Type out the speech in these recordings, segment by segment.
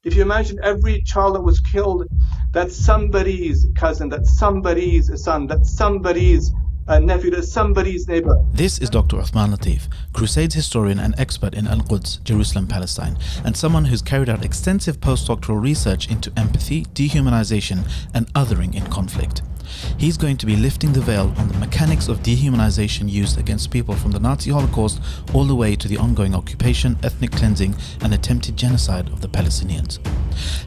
If you imagine every child that was killed, that's somebody's cousin, that's somebody's son, that's somebody's nephew, that's somebody's neighbor. This is Dr. Osman Latiff, Crusades historian and expert in Al-Quds, Jerusalem, Palestine, and someone who's carried out extensive postdoctoral research into empathy, dehumanization, and othering in conflict. He's going to be lifting the veil on the mechanics of dehumanization used against people from the Nazi Holocaust all the way to the ongoing occupation, ethnic cleansing, and attempted genocide of the Palestinians.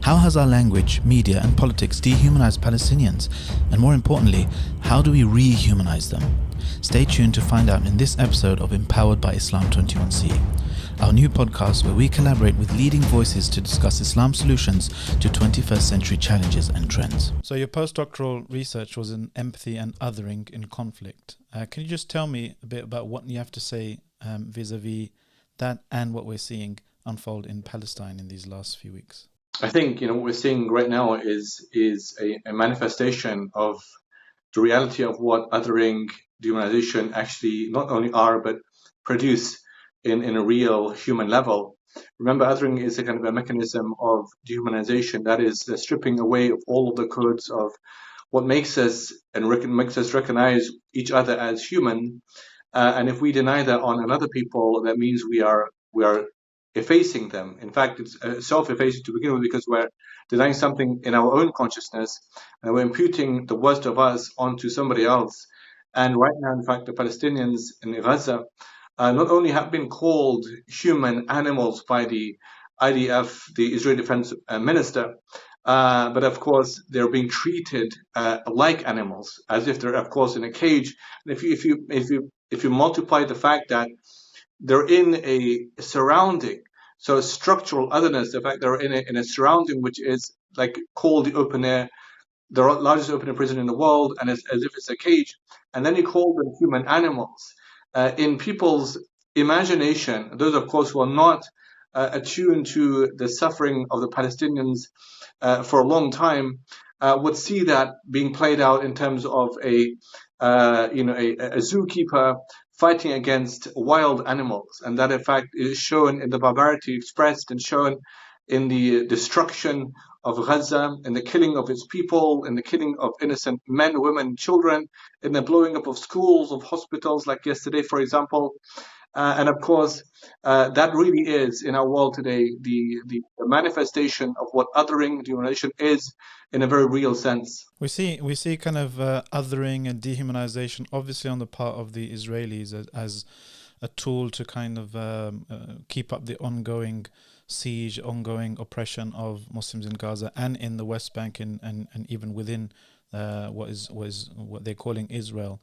How has our language, media, and politics dehumanized Palestinians? And more importantly, how do we rehumanize them? Stay tuned to find out in this episode of Empowered by Islam 21C, our new podcast where we collaborate with leading voices to discuss Islam solutions to 21st century challenges and trends. So your postdoctoral research was in empathy and othering in conflict. Can you just tell me a bit about what you have to say vis-a-vis that and what we're seeing unfold in Palestine in these last few weeks? I think what we're seeing right now is a manifestation of the reality of what othering, dehumanization actually not only are but produce in a real human level. Remember, othering is a kind of a mechanism of dehumanization, that is the stripping away of all of the codes of what makes us makes us recognize each other as human. And if we deny that on another people, that means we are effacing them. In fact, it's self-effacing to begin with, because we're denying something in our own consciousness, and we're imputing the worst of us onto somebody else. And right now, in fact, the Palestinians in Gaza not only have been called human animals by the IDF, the Israeli Defense Minister, but of course they're being treated like animals, as if they're, of course, in a cage. And if you multiply the fact that they're in a surrounding, so structural otherness, the fact they're in a surrounding which is like called the open air, the largest open air prison in the world, and as if it's a cage, and then you call them human animals. In people's imagination, those of course who are not attuned to the suffering of the Palestinians for a long time, would see that being played out in terms of a zookeeper fighting against wild animals, and that in fact is shown in the barbarity expressed and shown in the destruction of Gaza, in the killing of its people, in the killing of innocent men, women, children, in the blowing up of schools, of hospitals, like yesterday, for example. And of course, that really is, in our world today, the manifestation of what othering, dehumanization is in a very real sense. We see kind of othering and dehumanization, obviously on the part of the Israelis as a tool to kind of keep up the ongoing siege, ongoing oppression of Muslims in Gaza and in the West Bank and even within what they're calling Israel.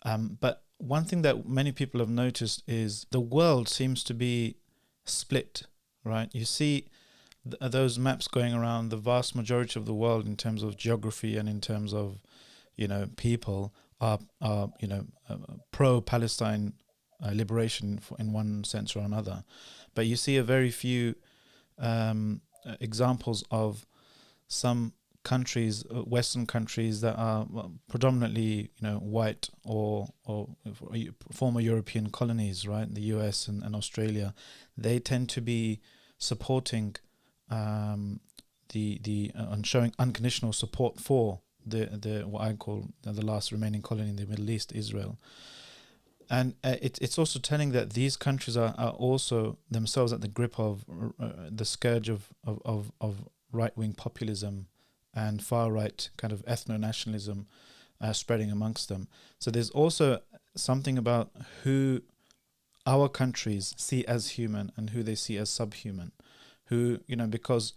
But one thing that many people have noticed is the world seems to be split, right? You see those maps going around, the vast majority of the world in terms of geography and in terms of, people are pro-Palestine liberation in one sense or another. But you see a very few examples of some countries, Western countries that are predominantly, white or former European colonies, right? The US and Australia, they tend to be supporting and showing unconditional support for the what I call the last remaining colony in the Middle East, Israel. And it's also telling that these countries are also themselves at the grip of the scourge of right-wing populism and far-right kind of ethno-nationalism spreading amongst them. So there's also something about who our countries see as human and who they see as subhuman. Who, because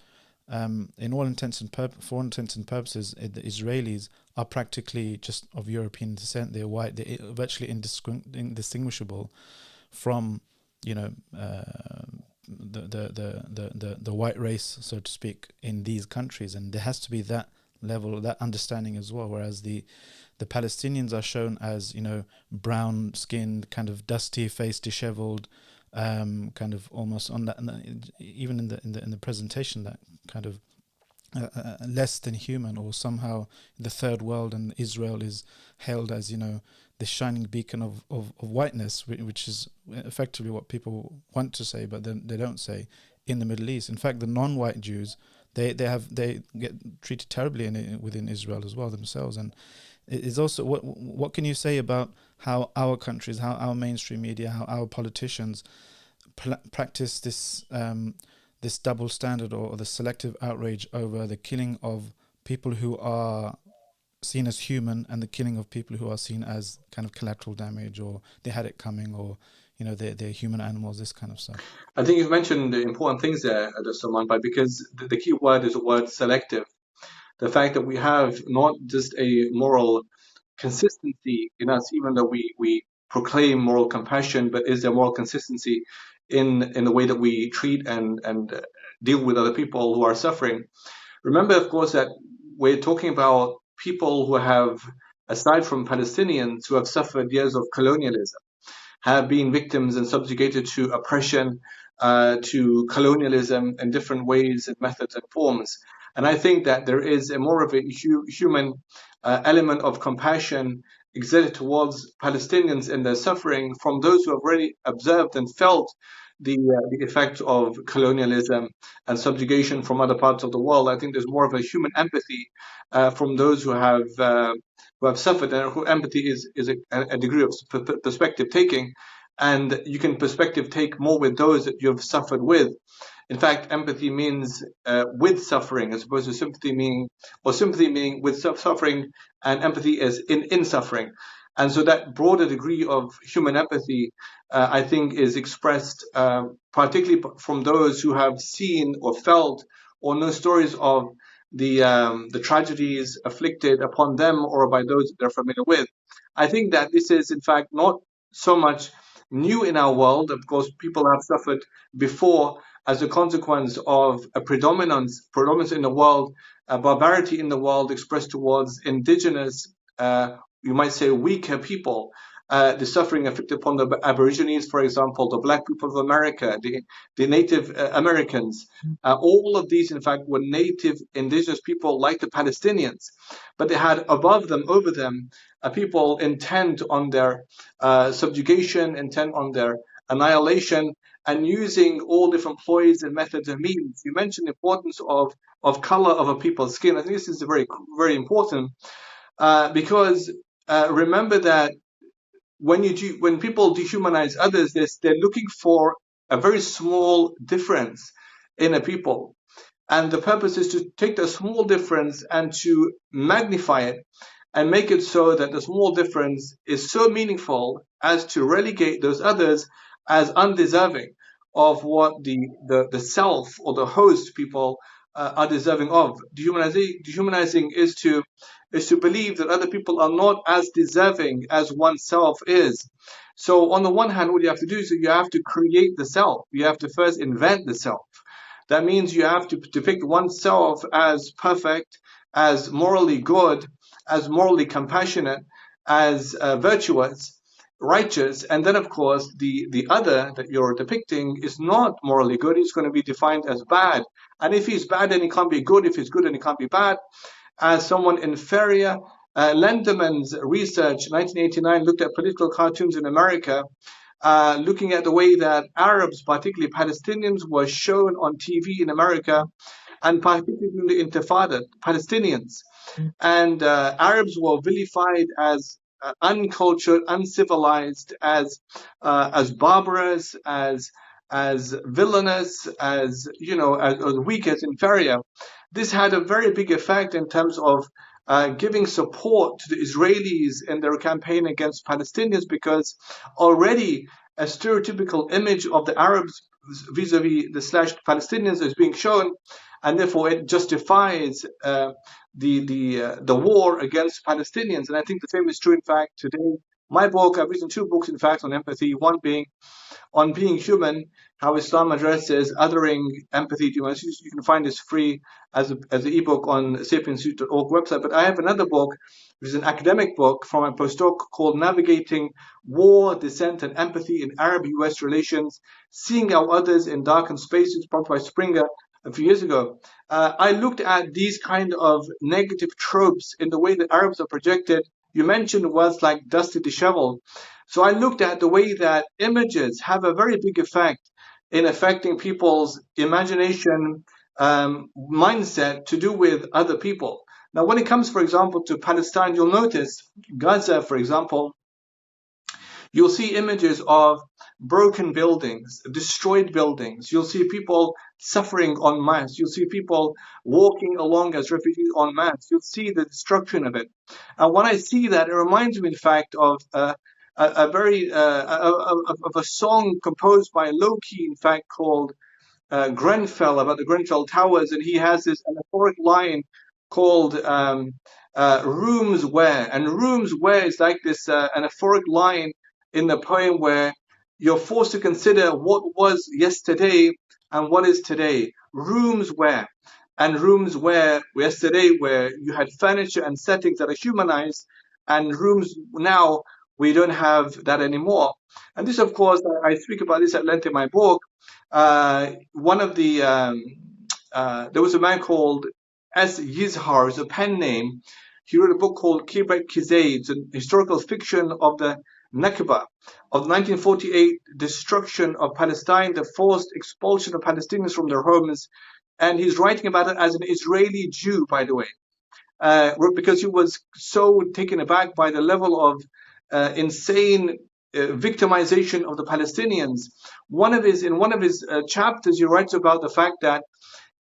in all intents and for all intents and purposes, the Israelis are practically just of European descent. They're white. They're virtually indistinguishable from, the white race, so to speak, in these countries, and there has to be that level, that understanding as well. Whereas the Palestinians are shown as brown-skinned, kind of dusty-faced, dishevelled, kind of almost on that, even in the presentation, that kind of less than human, or somehow the third world, and Israel is hailed as the shining beacon of whiteness, which is effectively what people want to say, but then they don't say, in the Middle East. In fact, the non-white Jews, they get treated terribly within Israel as well themselves. And it is also, what can you say about how our countries, how our mainstream media, how our politicians practice this double standard, or the selective outrage over the killing of people who are seen as human, and the killing of people who are seen as kind of collateral damage, or they had it coming, or they're human animals, this kind of stuff. I think you've mentioned the important things there, Osman, but because the key word is the word selective. The fact that we have not just a moral consistency in us, even though we proclaim moral compassion, but is there moral consistency in the way that we treat and deal with other people who are suffering? Remember, of course, that we're talking about people who have, aside from Palestinians, who have suffered years of colonialism, have been victims and subjugated to oppression, to colonialism in different ways and methods and forms. And I think that there is a more of a human element of compassion exerted towards Palestinians in their suffering from those who have already observed and felt the effect of colonialism and subjugation from other parts of the world. I think there's more of a human empathy from those who have suffered, and who empathy is a degree of perspective taking, and you can perspective take more with those that you have suffered with. In fact, empathy means with suffering, as opposed to sympathy meaning with suffering, and empathy is in suffering. And so that broader degree of human empathy, I think, is expressed particularly from those who have seen or felt or know stories of the tragedies afflicted upon them or by those that they're familiar with. I think that this is, in fact, not so much new in our world. Of course, people have suffered before as a consequence of a predominance in the world, a barbarity in the world expressed towards indigenous, you might say, weaker people. The suffering afflicted upon the Aborigines, for example, the black people of America, the Native Americans. All of these, in fact, were native indigenous people like the Palestinians, but they had above them, over them, people intent on their subjugation, intent on their annihilation, and using all different ploys and methods and means. You mentioned the importance of color of a people's skin. I think this is very, very important because remember that when people dehumanize others, they're looking for a very small difference in a people. And the purpose is to take the small difference and to magnify it and make it so that the small difference is so meaningful as to relegate those others as undeserving of what the self or the host people are deserving of. Dehumanizing is to believe that other people are not as deserving as oneself is. So on the one hand, what you have to do is you have to create the self. You have to first invent the self. That means you have to depict oneself as perfect, as morally good, as morally compassionate, as virtuous, righteous, and then of course the other that you're depicting is not morally good. He's going to be defined as bad, and if he's bad, then he can't be good. If he's good, then he can't be bad, as someone inferior. Lenderman's research, 1989, looked at political cartoons in America, looking at the way that Arabs, particularly Palestinians, were shown on TV in America, and particularly in the Intifada, Palestinians. And Arabs were vilified as uncultured, uncivilized, as barbarous, as villainous, as weak, as inferior. This had a very big effect in terms of giving support to the Israelis in their campaign against Palestinians, because already a stereotypical image of the Arabs vis-a-vis the Palestinians is being shown, and therefore it justifies the war against Palestinians. And I think the same is true, in fact, today. My book, I've written 2 books, in fact, on empathy. One being on being human, how Islam addresses othering, empathy. You can find this free as an ebook on sapiensuit.org website. But I have another book, which is an academic book from a postdoc, called Navigating War, Dissent, and Empathy in Arab-US Relations, Seeing Our Others in Darkened Spaces, published by Springer a few years ago. I looked at these kind of negative tropes in the way that Arabs are projected. You mentioned words like dusty, disheveled. So I looked at the way that images have a very big effect in affecting people's imagination, mindset to do with other people. Now, when it comes, for example, to Palestine, you'll notice Gaza, for example, you'll see images of broken buildings, destroyed buildings. You'll see people suffering en masse. You'll see people walking along as refugees en masse. You'll see the destruction of it. And when I see that, it reminds me, in fact, of a very of a song composed by Loki, in fact, called Grenfell, about the Grenfell Towers, and he has this anaphoric line called "Rooms Where," and "Rooms Where" is like this anaphoric line in the poem where you're forced to consider what was yesterday and what is today. Rooms where, and rooms where yesterday where you had furniture and settings that are humanized, and rooms now we don't have that anymore. And this, of course, I speak about this at length in my book. One of the there was a man called S. Yizhar, is a pen name. He wrote a book called Kibret Kizay. It's a historical fiction of the Nakba of 1948 destruction of Palestine, the forced expulsion of Palestinians from their homes. And he's writing about it as an Israeli Jew, by the way, because he was so taken aback by the level of insane victimization of the Palestinians. In one of his chapters, he writes about the fact that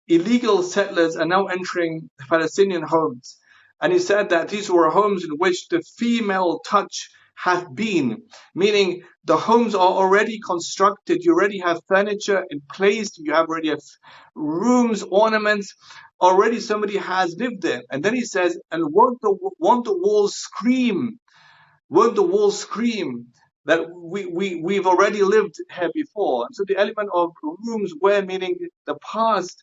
illegal settlers are now entering Palestinian homes. And he said that these were homes in which the female touch hath been, meaning the homes are already constructed, you already have furniture in place, you have already have rooms, ornaments, already somebody has lived there. And then he says, and won't the walls scream? Won't the walls scream that we've already lived here before? And so the element of rooms where, meaning the past,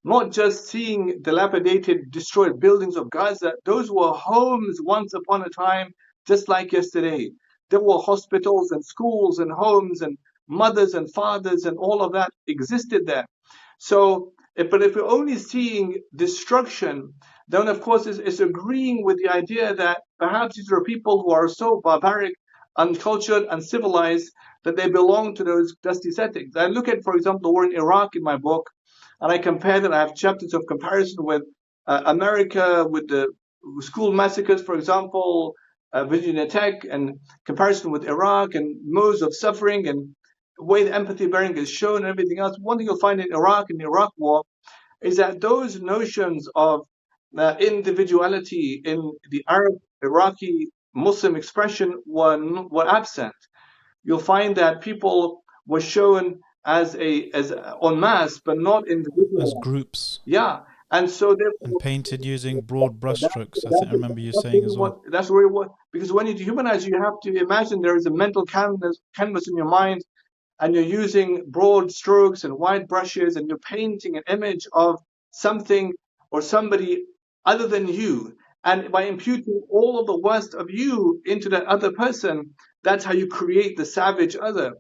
not just seeing dilapidated, destroyed buildings of Gaza, those were homes once upon a time, just like yesterday. There were hospitals and schools and homes and mothers and fathers, and all of that existed there. So, but if we're only seeing destruction, then of course it's agreeing with the idea that perhaps these are people who are so barbaric, uncultured, uncivilized that they belong to those dusty settings. I look at, for example, the war in Iraq in my book, and I compare that. I have chapters of comparison with America, with the school massacres, for example, Virginia Tech, and comparison with Iraq and modes of suffering and the way the empathy bearing is shown and everything else. One thing you'll find in Iraq, in the Iraq war, is that those notions of individuality in the Arab Iraqi Muslim expression were absent. You'll find that people were shown as en masse, but not individually. As groups. Yeah. And so and painted using broad brushstrokes. I remember you saying as well. That's really what, because when you dehumanize, you have to imagine there is a mental canvas in your mind, and you're using broad strokes and wide brushes, and you're painting an image of something or somebody other than you. And by imputing all of the worst of you into that other person, that's how you create the savage other.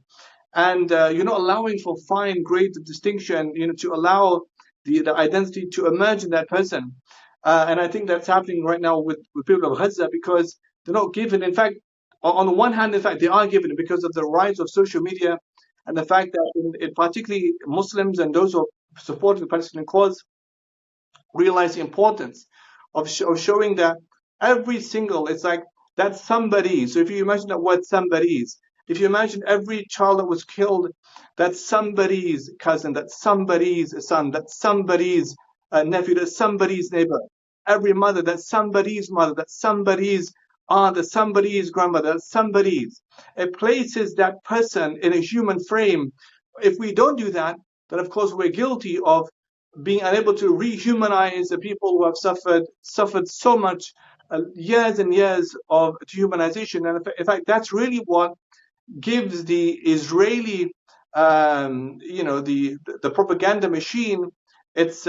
And you're not allowing for fine grades of distinction, to allow the identity to emerge in that person. And I think that's happening right now with people of Gaza, because they're not given. In fact, on the one hand, in fact, they are given because of the rise of social media and the fact that in particularly Muslims and those who are supporting the Palestinian cause realize the importance of showing that every single, it's like that's somebody. So if you imagine that word somebody's, if you imagine every child that was killed, that's somebody's cousin, that's somebody's son, that's somebody's nephew, that's somebody's neighbor. Every mother, that's somebody's mother, that's somebody's aunt, that's somebody's grandmother, that's somebody's. It places that person in a human frame. If we don't do that, then of course we're guilty of being unable to rehumanize the people who have suffered so much, years and years of dehumanization. And in fact, that's really what gives the Israeli, the propaganda machine, its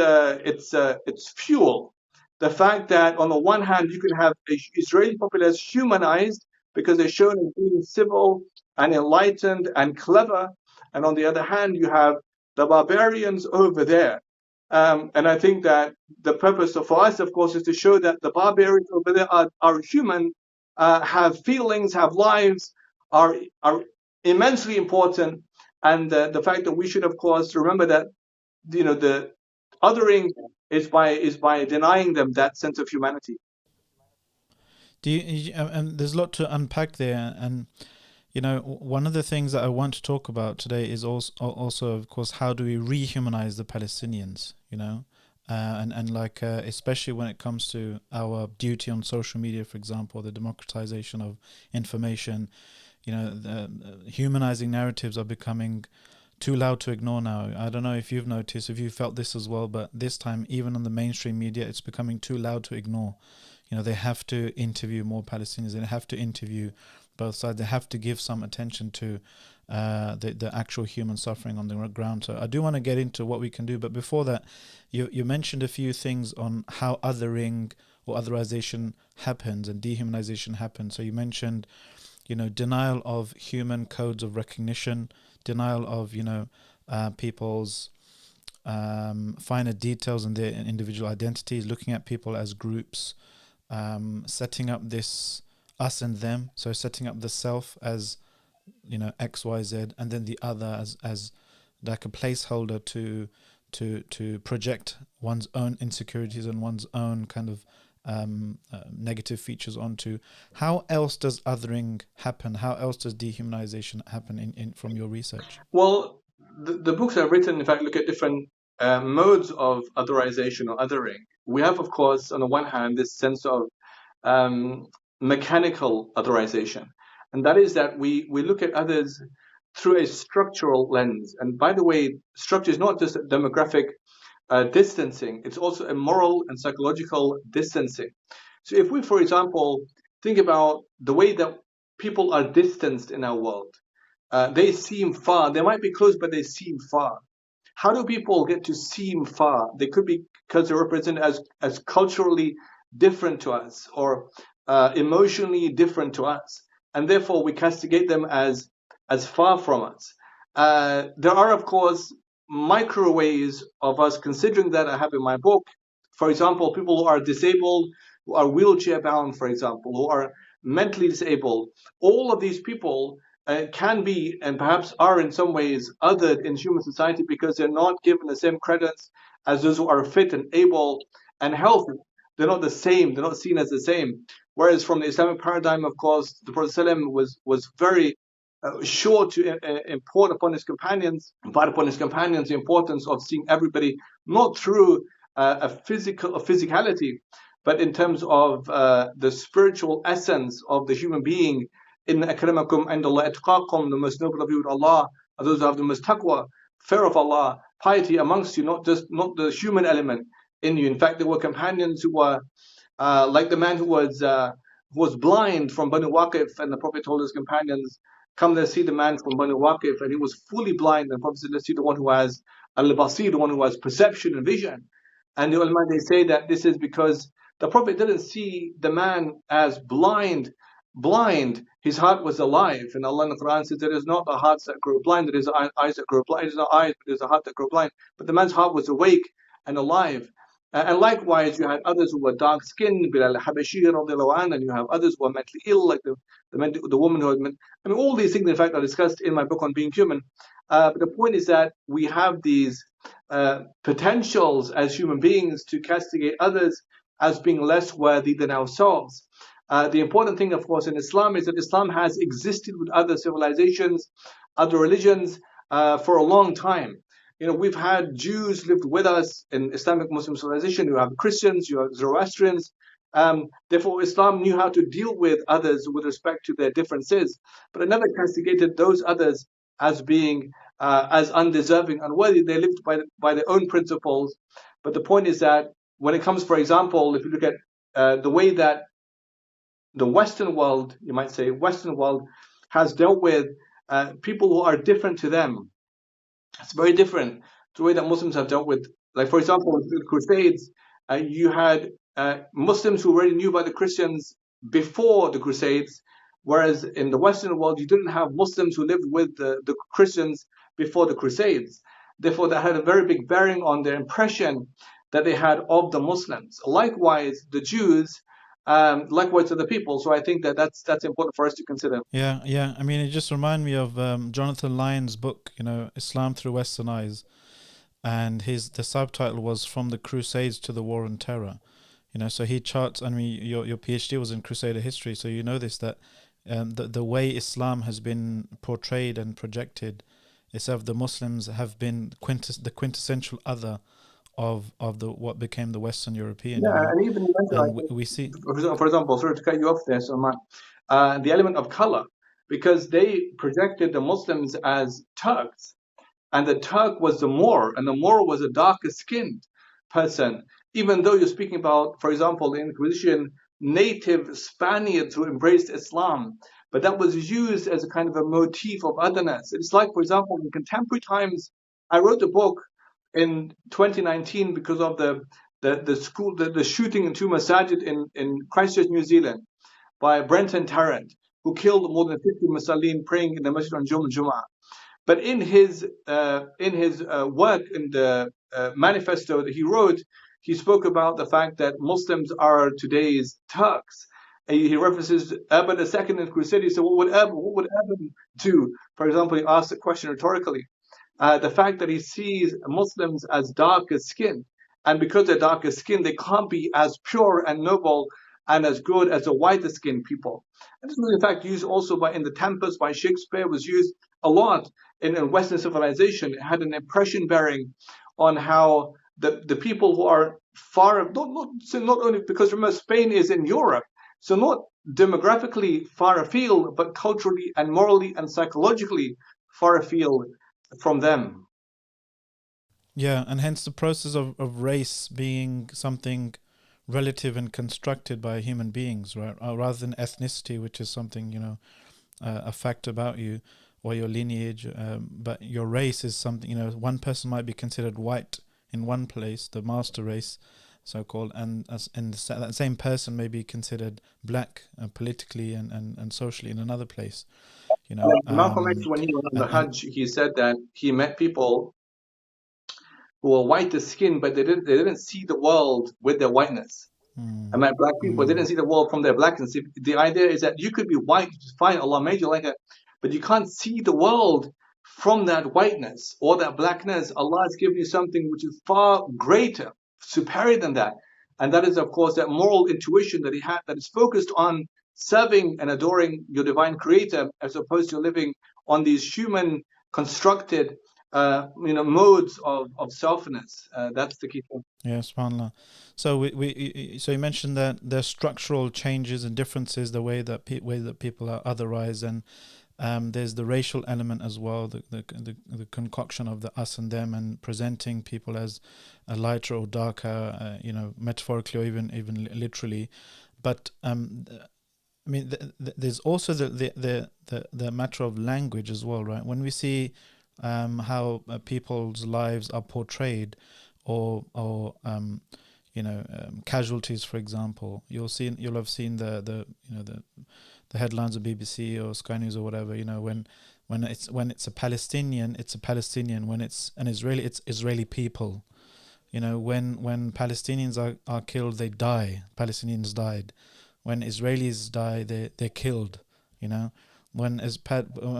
fuel. The fact that on the one hand you can have the Israeli populace humanized because they're shown as being civil and enlightened and clever, and on the other hand you have the barbarians over there. And I think that the purpose for us, of course, is to show that the barbarians over there are human, have feelings, have lives, are immensely important, and the fact that we should, of course, remember that the othering is by denying them that sense of humanity. And there's a lot to unpack there, and one of the things that I want to talk about today is also, of course, how do we rehumanize the Palestinians? And like especially when it comes to our duty on social media, for example, the democratization of information. The humanizing narratives are becoming too loud to ignore now. I don't know if you've noticed, if you felt this as well, but this time, even on the mainstream media, it's becoming too loud to ignore. They have to interview more Palestinians. They have to interview both sides. They have to give some attention to the actual human suffering on the ground. So I do want to get into what we can do, but before that, you mentioned a few things on how othering or otherization happens and dehumanization happens. So you mentioned, denial of human codes of recognition, denial of people's finer details and their individual identities, looking at people as groups, setting up this us and them, so setting up the self as X, Y, Z, and then the other as like a placeholder to project one's own insecurities and one's own kind of negative features onto. How else does othering happen? How else does dehumanization happen in from your research? Well, the books I've written, in fact, look at different modes of otherization or othering. We have, of course, on the one hand, this sense of mechanical otherization, and that is that we look at others through a structural lens. And by the way, structure is not just demographic distancing, it's also a moral and psychological distancing. So if we, for example, think about the way that people are distanced in our world, they seem far. They might be close, but they seem far. How do people get to seem far? They could be because they're represented as culturally different to us or emotionally different to us, and therefore we castigate them as far from us. There are, of course, micro ways of us considering that I have in my book. For example, people who are disabled, who are wheelchair bound, for example, who are mentally disabled. All of these people can be and perhaps are in some ways othered in human society because they're not given the same credits as those who are fit and able and healthy. They're not the same. They're not seen as the same. Whereas from the Islamic paradigm, of course, the Prophet _sallam was very sure to impart upon his companions the importance of seeing everybody not through a physicality, but in terms of the spiritual essence of the human being. In akramakum indallah atqakum, the most noble of you with Allah are those who have the most taqwa, fear of Allah, piety amongst you, not the human element in you. In fact, there were companions who were like the man who was blind from Banu Waqif, and the Prophet told his companions, come there, see the man from Banu Waqif, and he was fully blind. And the Prophet said, let's see the one who has al-basir, the one who has perception and vision. And the ulama, they say that this is because the Prophet didn't see the man as blind. His heart was alive. And Allah in the Quran says, there is not the hearts that grow blind, there is eyes that grow blind. It is not eyes, but it is a heart that grow blind. But the man's heart was awake and alive. And likewise, you had others who were dark-skinned, Bilal al-Habashi, and you have others who are mentally ill, like the woman who had all these things, in fact, are discussed in my book on being human. But the point is that we have these potentials as human beings to castigate others as being less worthy than ourselves. The important thing, of course, in Islam is that Islam has existed with other civilizations, other religions for a long time. We've had Jews lived with us in Islamic Muslim civilization. You have Christians, you have Zoroastrians. Therefore, Islam knew how to deal with others with respect to their differences, but it never castigated those others as being as undeserving, unworthy. They lived by their own principles. But the point is that when it comes, for example, if you look at the way that the Western world, you might say, Western world has dealt with people who are different to them. It's very different to the way that Muslims have dealt with, like, for example, the Crusades, you had Muslims who already knew about the Christians before the Crusades, whereas in the Western world, you didn't have Muslims who lived with the Christians before the Crusades. Therefore, that had a very big bearing on their impression that they had of the Muslims. Likewise, the Jews, likewise to the people. So I think that that's important for us to consider. Yeah, yeah. I mean, it just reminded me of Jonathan Lyon's book, Islam Through Western Eyes, and the subtitle was From the Crusades to the War on Terror. So he charts. I mean, your PhD was in Crusader history, so you know this, that the way Islam has been portrayed and projected is of the Muslims have been the quintessential other of the what became the Western European. Yeah, and even you mentioned, And like, we see. for example, sorry to cut you off there, Salman, the element of color, because they projected the Muslims as Turks, and the Turk was the Moor, and the Moor was a darker skinned person. Even though you're speaking about, for example, the Inquisition, native Spaniards who embraced Islam, but that was used as a kind of a motif of otherness. It's like, for example, in contemporary times, I wrote a book in 2019 because of the shooting in two masajid in Christchurch, New Zealand, by Brenton Tarrant, who killed more than 50 Muslims praying in the masjid on Jum'ah. But in his work, in the manifesto that he wrote, he spoke about the fact that Muslims are today's Turks. And he references Urban II in Crusade. So what would Urban do? For example, he asked a question rhetorically. The fact that he sees Muslims as darker skin, and because they're darker skin, they can't be as pure and noble and as good as the whiter skinned people. And this was in fact used also in The Tempest by Shakespeare, was used a lot in Western civilization. It had an impression bearing on how the people who are far, not only because remember Spain is in Europe, so not demographically far afield, but culturally and morally and psychologically far afield from them. Yeah, and hence the process of race being something relative and constructed by human beings, right? Rather than ethnicity, which is something, a fact about you or your lineage. But your race is something, one person might be considered white in one place, the master race, so-called, and that same person may be considered black politically and socially in another place, Malcolm X, when he was on the and Hajj, he said that he met people who were whiter skinned, but they didn't see the world with their whiteness. I met black people, they didn't see the world from their blackness. The idea is that you could be white, which is fine, Allah made you like that, but you can't see the world from that whiteness or that blackness. Allah has given you something which is far greater, superior than that. And that is, of course, that moral intuition that he had that is focused on serving and adoring your divine creator as opposed to living on these human constructed modes of selfness. That's the key thing. yeah, subhanallah. So so you mentioned that there's structural changes and differences, the way that people are otherized, and there's the racial element as well, the concoction of the us and them, and presenting people as a lighter or darker, metaphorically or even literally. But I mean, there's also the matter of language as well, right? When we see how people's lives are portrayed, or casualties, for example, you'll have seen the headlines of BBC or Sky News or whatever. When it's a Palestinian, it's a Palestinian. When it's an Israeli, it's Israeli people. When Palestinians are killed, they die. Palestinians died. When Israelis die, they're killed. When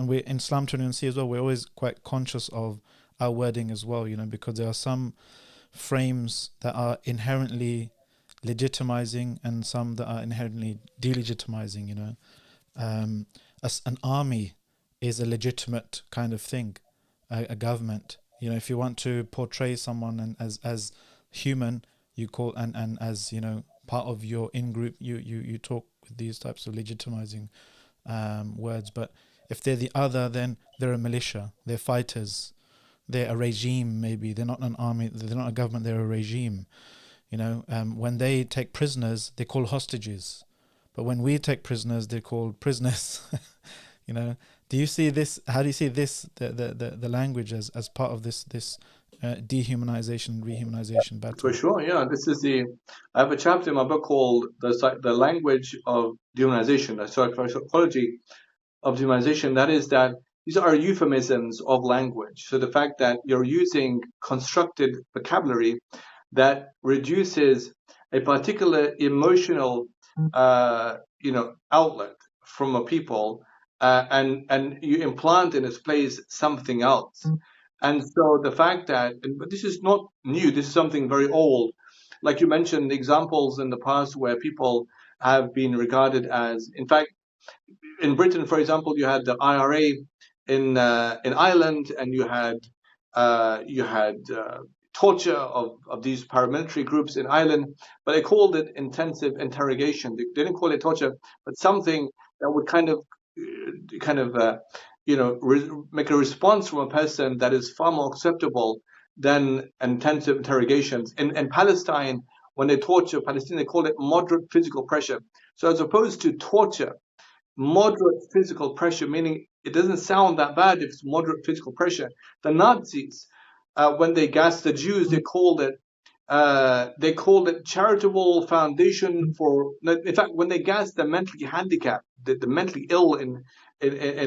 we in Islam 21C as well, we're always quite conscious of our wording as well, because there are some frames that are inherently legitimizing and some that are inherently delegitimizing. As an army is a legitimate kind of thing, a government. If you want to portray someone and as human, you call and as part of your in-group, you talk with these types of legitimizing words. But if they're the other, then they're a militia, they're fighters, they're a regime. Maybe they're not an army, they're not a government, they're a regime. When they take prisoners, they're called hostages, but when we take prisoners, they're called prisoners. Do you see this? How do you see this, the language as part of this dehumanization, rehumanization battle? For sure, yeah. I have a chapter in my book called the language of dehumanization, the psychology of dehumanization. That is that these are euphemisms of language. So the fact that you're using constructed vocabulary that reduces a particular emotional, outlet from a people, and you implant in its place something else. And so the fact that, but this is not new, this is something very old. Like you mentioned, examples in the past where people have been regarded as, in fact, in Britain, for example, you had the IRA in Ireland, and you had torture of these paramilitary groups in Ireland, but they called it intensive interrogation. They didn't call it torture, but something that would make a response from a person that is far more acceptable than intensive interrogations. In Palestine, when they torture Palestinians, they call it moderate physical pressure. So as opposed to torture, moderate physical pressure, meaning it doesn't sound that bad if it's moderate physical pressure. The Nazis, when they gassed the Jews, they called it charitable foundation for. In fact, when they gassed the mentally handicapped, the mentally ill in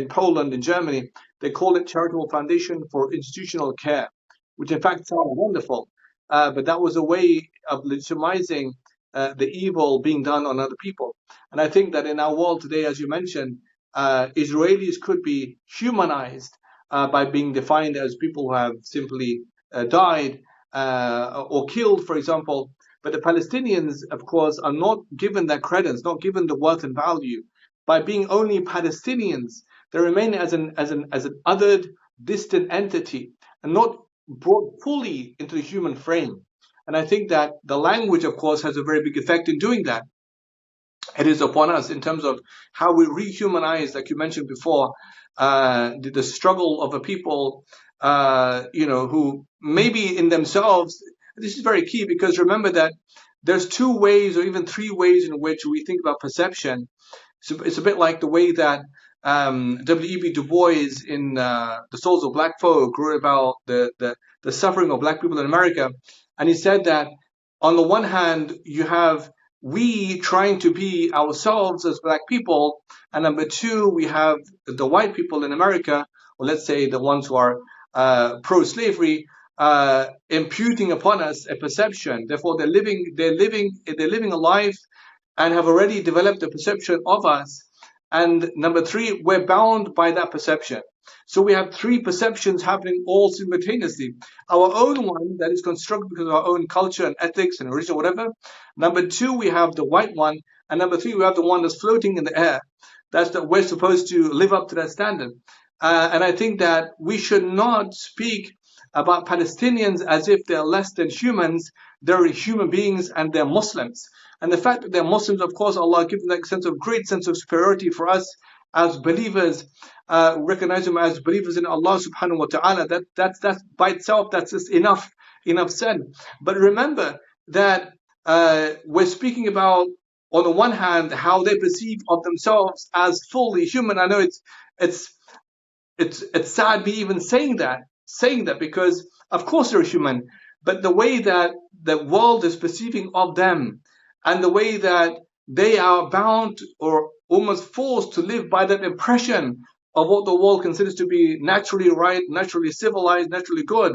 Poland, in Germany, they called it charitable foundation for institutional care, which in fact sounds wonderful, but that was a way of legitimizing the evil being done on other people. And I think that in our world today, as you mentioned, Israelis could be humanized by being defined as people who have simply died or killed, for example. But the Palestinians, of course, are not given that credence, not given the worth and value. By being only Palestinians, they remain as an othered, distant entity, and not brought fully into the human frame. And I think that the language, of course, has a very big effect in doing that. It is upon us in terms of how we rehumanize, like you mentioned before, the struggle of a people, who maybe in themselves. This is very key, because remember that there's two ways or even three ways in which we think about perception. So it's a bit like the way that W.E.B. Du Bois in The Souls of Black Folk wrote about the suffering of black people in America. And he said that on the one hand, you have we trying to be ourselves as black people, and number two, we have the white people in America, or let's say the ones who are pro-slavery, imputing upon us a perception. Therefore, they're living a life and have already developed a perception of us. And number three, we're bound by that perception. So we have three perceptions happening all simultaneously. Our own one that is constructed because of our own culture and ethics and religion, whatever. Number two, we have the white one. And number three, we have the one that's floating in the air. That's that we're supposed to live up to that standard. And I think that we should not speak about Palestinians as if they're less than humans. They're human beings and they're Muslims. And the fact that they're Muslims, of course, Allah gives them that great sense of superiority for us as believers, recognize them as believers in Allah subhanahu wa ta'ala. That's by itself, that's just enough said. But remember that we're speaking about, on the one hand, how they perceive of themselves as fully human. I know it's sad me even saying that because of course they're human, but the way that the world is perceiving of them, and the way that they are bound or almost forced to live by that impression of what the world considers to be naturally right, naturally civilized, naturally good.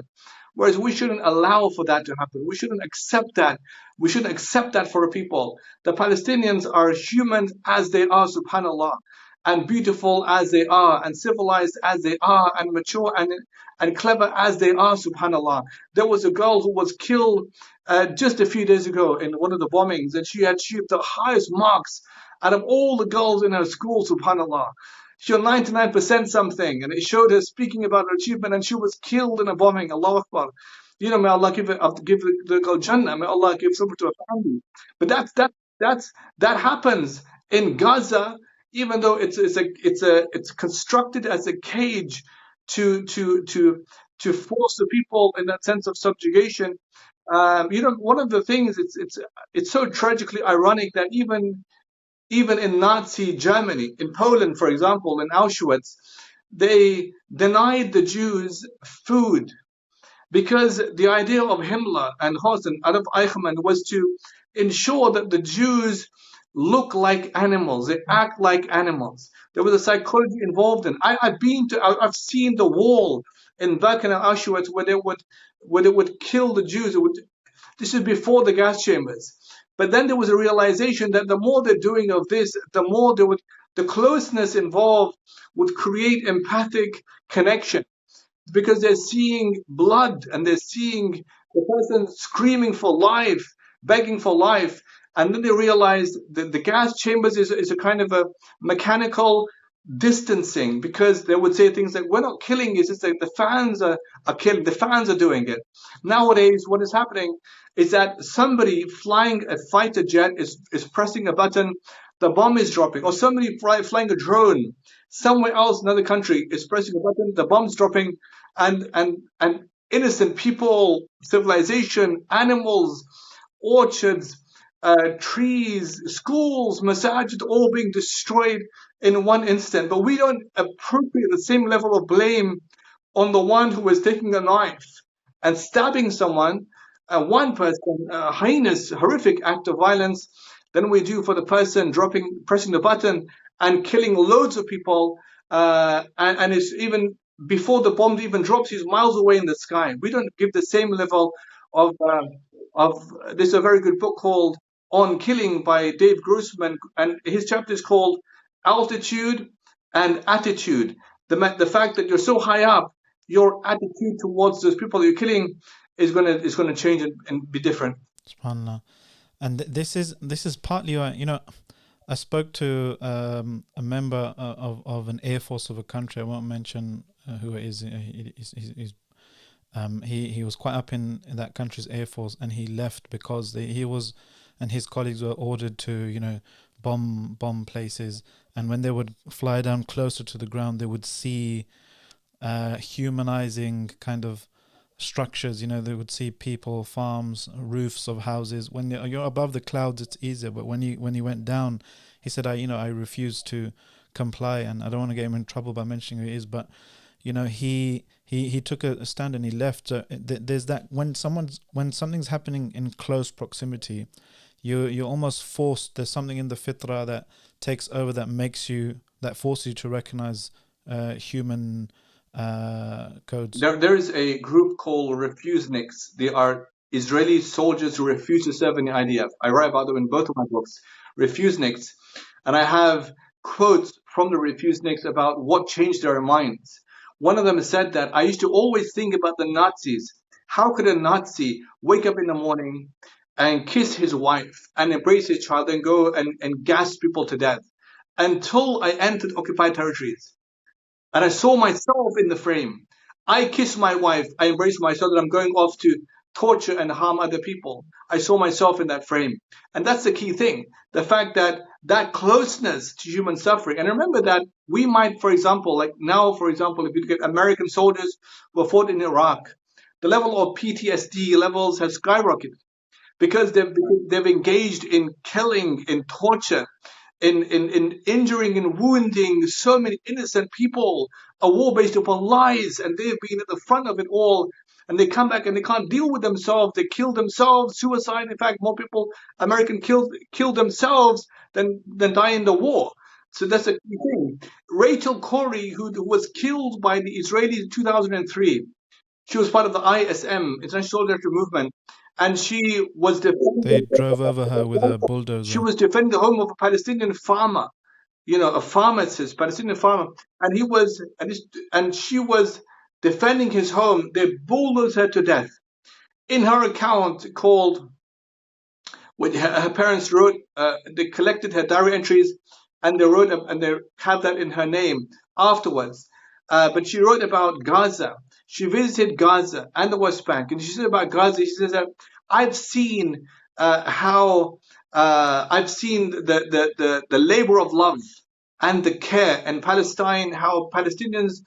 Whereas we shouldn't allow for that to happen. We shouldn't accept that. We shouldn't accept that for a people. The Palestinians are human as they are, subhanAllah, and beautiful as they are, and civilized as they are, and mature and clever as they are, subhanAllah. There was a girl who was killed just a few days ago in one of the bombings, and she had achieved the highest marks out of all the girls in her school, subhanAllah. She had 99% something, and it showed her speaking about her achievement, and she was killed in a bombing. Allahu Akbar. May Allah give the girl Jannah. May Allah give sabr to her family. But that happens in Gaza, even though it's constructed as a cage to force the people in that sense of subjugation. One of the things, it's so tragically ironic that even in Nazi Germany, in Poland, for example, in Auschwitz, they denied the Jews food, because the idea of Himmler and Horst and Adolf Eichmann was to ensure that the Jews look like animals, they act like animals. There was a psychology involved in. I've seen the wall in Birkenau, Auschwitz, where they would kill the Jews. It would This is before the gas chambers. But then there was a realization that the more they're doing of this, the more the closeness involved would create empathic connection, because they're seeing blood and they're seeing the person screaming for life, begging for life. And then they realize that the gas chambers is a kind of a mechanical distancing, because they would say things like, we're not killing, it's just that the fans are killing, the fans are doing it. Nowadays, what is happening is that somebody flying a fighter jet is pressing a button, the bomb is dropping, or somebody flying a drone somewhere else, another country, is pressing a button, the bomb's dropping, and innocent people, civilization, animals, orchards, trees, schools, massages, all being destroyed in one instant. But we don't appropriate the same level of blame on the one who is taking a knife and stabbing someone, one person, a heinous, horrific act of violence, than we do for the person pressing the button and killing loads of people. And it's even before the bomb even drops, he's miles away in the sky. We don't give the same level of. There's a very good book called On Killing by Dave Grossman, and his chapter is called Altitude and Attitude. The fact that you're so high up, your attitude towards those people you're killing is gonna change and be different. SubhanAllah. And this is partly why, I spoke to a member of an air force of a country. I won't mention who it is. He was quite up in that country's air force, and he left because he was and his colleagues were ordered to bomb places, and when they would fly down closer to the ground, they would see humanizing kind of structures. They would see people, farms, roofs of houses. When you're above the clouds, it's easier, but when he went down, he said, I refused to comply, and I don't want to get him in trouble by mentioning who he is, but he took a stand and he left. So there's that when something's happening in close proximity, you're almost forced. There's something in the fitrah that takes over, that forces you to recognize human codes. There is a group called Refuseniks. They are Israeli soldiers who refuse to serve in the IDF. I write about them in both of my books, Refuseniks, and I have quotes from the Refuseniks about what changed their minds. One of them said that I used to always think about the Nazis. How could a Nazi wake up in the morning and kiss his wife and embrace his child and go and gas people to death? Until I entered occupied territories. And I saw myself in the frame. I kissed my wife, I embraced myself, and I'm going off to torture and harm other people. I saw myself in that frame. And that's the key thing. The fact that closeness to human suffering. And remember that we might, for example, like now, for example, if you look at American soldiers who fought in Iraq, the level of PTSD levels has skyrocketed because they've engaged in killing, in torture, in injuring and wounding so many innocent people, a war based upon lies, and they've been at the front of it all, and they come back and they can't deal with themselves, they kill themselves, suicide. In fact, more people, American kill themselves than die in the war. So that's a key thing. Rachel Corrie, who was killed by the Israelis in 2003, she was part of the ISM, International Solidarity Movement, and she was defending. They drove over her with a bulldozer. She was defending the home of a Palestinian farmer, a pharmacist, Palestinian farmer, and she was defending his home. They bulldozed her to death. In her account called, when her parents wrote, they collected her diary entries, and they wrote, and they have that in her name afterwards. But she wrote about Gaza. She visited Gaza and the West Bank, and she said about Gaza, she says that I've seen I've seen the labor of love and the care in Palestine, how Palestinians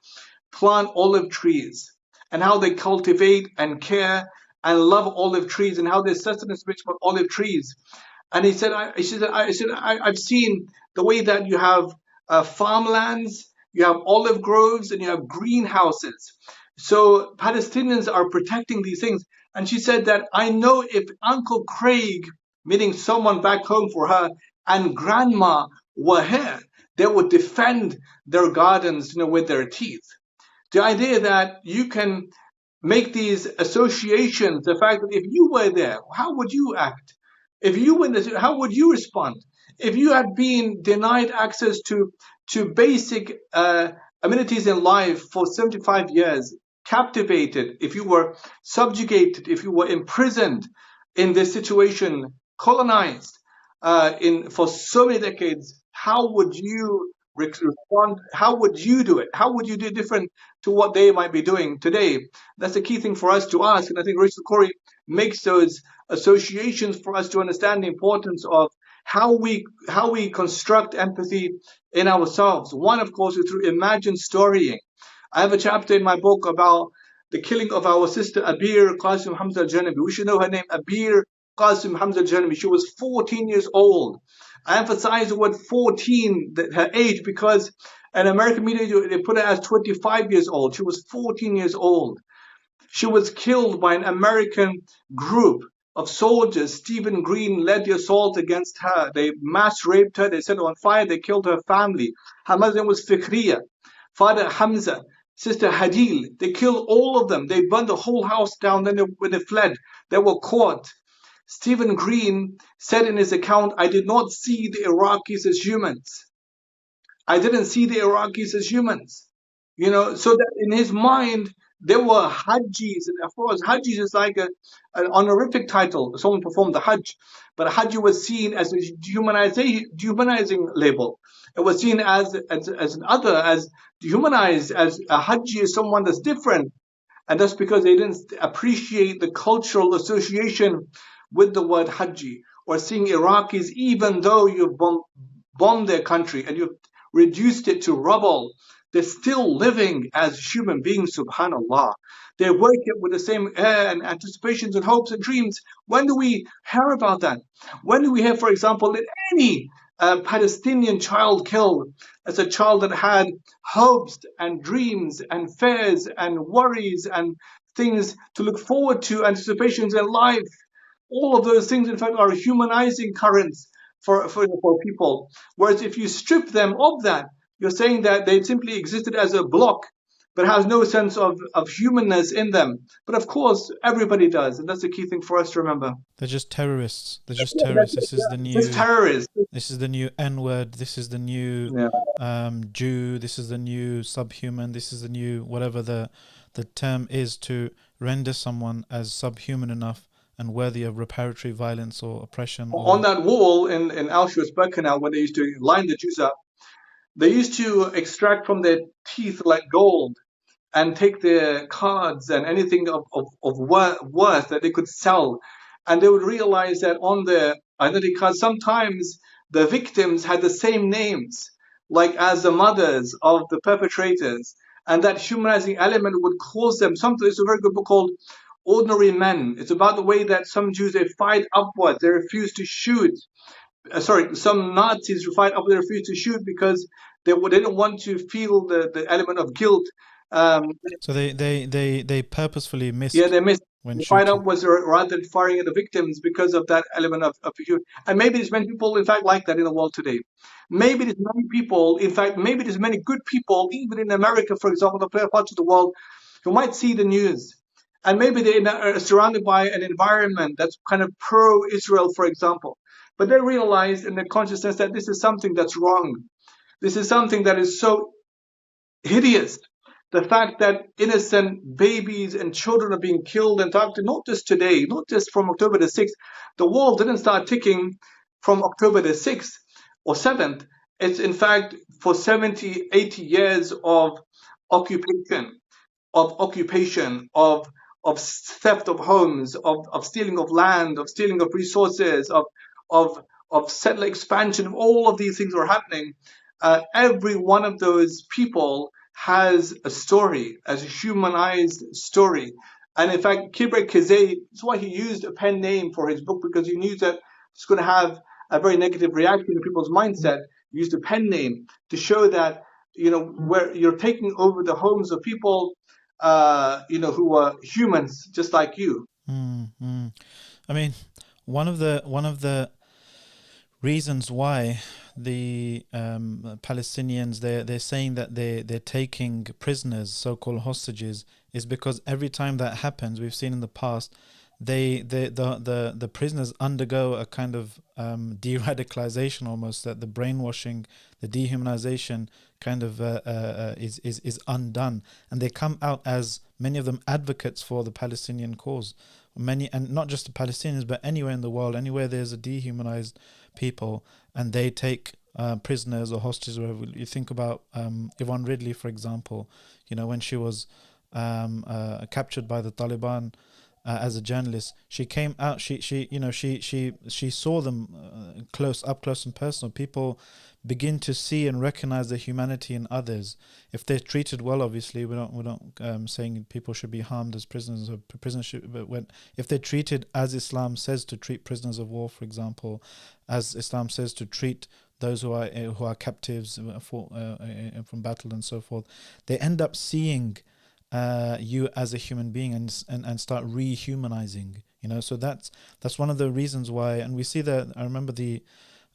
plant olive trees and how they cultivate and care and love olive trees and how their sustenance is rich about olive trees. And he said, I've seen the way that you have farmlands, you have olive groves, and you have greenhouses. So Palestinians are protecting these things. And she said that I know if Uncle Craig, meaning someone back home for her, and Grandma were here, they would defend their gardens, with their teeth. The idea that you can make these associations. The fact that if you were there, how would you act? If you were in this, how would you respond? If you had been denied access to basic amenities in life for 75 years, captivated, if you were subjugated, if you were imprisoned in this situation, colonized in for so many decades, how would you respond? How would you do it? How would you do different to what they might be doing today? That's the key thing for us to ask. And I think Rachel Corey makes those associations for us to understand the importance of how we construct empathy in ourselves. One, of course, is through imagined storying. I have a chapter in my book about the killing of our sister Abir Qasim Hamza al-Janabi. We should know her name, Abir Qasim Hamza al-Janabi. She was 14 years old. I emphasize the word 14, her age, because an American media, they put her as 25 years old. She was 14 years old. She was killed by an American group of soldiers. Stephen Green led the assault against her. They mass raped her. They set her on fire. They killed her family. Her mother name was Fikriya. Father Hamza. Sister Hadil. They killed all of them. They burned the whole house down. Then when they fled, they were caught. Stephen Green said in his account, I did not see the Iraqis as humans. I didn't see the Iraqis as humans. So that in his mind, there were Hajjis, and of course, Hajjis is like an honorific title. Someone performed the Hajj, but Hajj was seen as a dehumanizing label. It was seen as an other, as dehumanized, as a Hajji is someone that's different. And that's because they didn't appreciate the cultural association with the word Hajji, or seeing Iraqis, even though you've bombed their country and you've reduced it to rubble, they're still living as human beings, subhanAllah. They wake up with the same air and anticipations and hopes and dreams. When do we hear about that? When do we hear, for example, that any Palestinian child killed as a child that had hopes and dreams and fears and worries and things to look forward to, anticipations in life? All of those things, in fact, are humanizing currents for people. Whereas if you strip them of that, you're saying that they simply existed as a block, but has no sense of humanness in them. But of course, everybody does, and that's the key thing for us to remember. They're just terrorists. They're just terrorists. This is the new. Just terrorists. This is the new N-word. This is the new Jew. This is the new subhuman. This is the new whatever the term is to render someone as subhuman enough and worthy of reparatory violence or oppression. On that wall in Auschwitz-Birkenau, when they used to line the Jews up, they used to extract from their teeth like gold and take their cards and anything of worth that they could sell. And they would realize that on their identity cards, sometimes the victims had the same names, like as the mothers of the perpetrators. And that humanizing element would cause them something. There's a very good book called Ordinary Men. It's about the way that some Jews, they fight upwards. They refuse to shoot. Some Nazis fight up, they refuse to shoot because they didn't want to feel the element of guilt. So they purposefully missed. Yeah, they missed. When the fight up was rather than firing at the victims because of that element of guilt. And maybe there's many people, in fact, like that in the world today. Maybe there's many people, in fact, maybe there's many good people, even in America, for example, the player parts of the world, who might see the news. And maybe they're surrounded by an environment that's kind of pro-Israel, for example. But they realize in their consciousness that this is something that's wrong. This is something that is so hideous. The fact that innocent babies and children are being killed and targeted, not just today, not just from October the 6th. The wall didn't start ticking from October the 6th or 7th. It's in fact for 70, 80 years of occupation, of theft of homes, of stealing of land, of stealing of resources, of settler expansion. All of these things were happening. Every one of those people has a story, as a humanized story. And in fact, Kibre Kizay, that's why he used a pen name for his book, because he knew that it's going to have a very negative reaction in people's mindset. He used a pen name to show that, where you're taking over the homes of people, who are humans just like you. Mm-hmm. I mean, one of the reasons why the Palestinians they're saying that they're taking prisoners, so-called hostages, is because every time that happens, we've seen in the past, the prisoners undergo a kind of de-radicalization, almost, that the brainwashing, the dehumanization kind of is undone, and they come out as, many of them, advocates for the Palestinian cause. Many, and not just the Palestinians, but anywhere in the world, anywhere there's a dehumanized people, and they take prisoners or hostages, or whatever. You think about Yvonne Ridley, for example. When she was captured by the Taliban as a journalist, she came out. She saw them up close and personal. People begin to see and recognize the humanity in others if they're treated well. Obviously, we're not saying people should be harmed as prisoners, or prisoners should, but if they're treated as Islam says to treat prisoners of war, for example, as Islam says to treat those who are captives from battle and so forth, they end up seeing you as a human being, and start rehumanizing. So that's one of the reasons why. And we see that. I remember